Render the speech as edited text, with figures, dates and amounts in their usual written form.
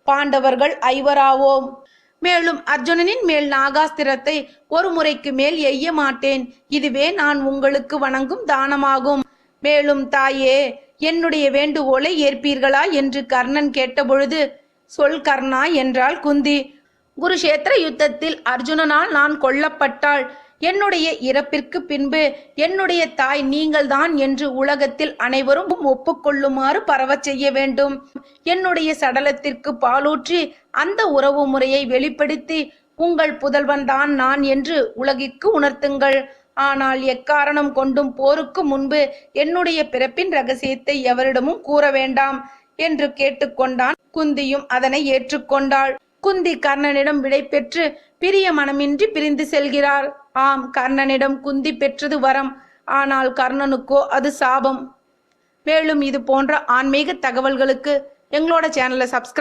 பாண்டவர்கள் ஐவராவோம். மேலும் அர்ஜுனனின் மேல் நாகாஸ்திரத்தை ஒரு முறைக்கு மேல் எய்ய மாட்டேன். இதுவே நான் உங்களுக்கு வணங்கும் தானமாகும். மேலும் தாயே, என்னுடைய வேண்டுகோளை ஏற்பீர்களா என்று கர்ணன் கேட்டபொழுது, சொல் கர்ணா என்றாள் குந்தி. குருஷேத்திர யுத்தத்தில் அர்ஜுனனால் நான் கொல்லப்பட்டால் என்னுடைய இறப்பிற்கு பின்பு என்னுடைய தாய் நீங்கள்தான் என்று உலகத்தில் அனைவரும் ஒப்புக்கொள்ளுமாறு பரவச் செய்ய வேண்டும். என்னுடைய சடலத்திற்கு பாலூற்றி அந்த உறவு முறையை வெளிப்படுத்தி உங்கள் புதல்வன் தான் நான் என்று உலகிற்கு உணர்த்துங்கள். ஆனால் எக்காரணம் கொண்டும் போருக்கு முன்பு என்னுடைய பிறப்பின் ரகசியத்தை எவரிடமும் கூற வேண்டாம் என்று கேட்டுக்கொண்டான். குந்தியும் அதனை ஏற்றுக்கொண்டாள். குந்தி கர்ணனிடம் விடை பெற்று பிரிய மனமின்றி பிரிந்து செல்கிறார். ஆம், கர்ணனிடம் குந்தி பெற்றது வரம். ஆனால் கர்ணனுக்கோ அது சாபம். மேலும் இது போன்ற ஆன்மீக தகவல்களுக்கு எங்களோட சேனலை சப்ஸ்கிரைப்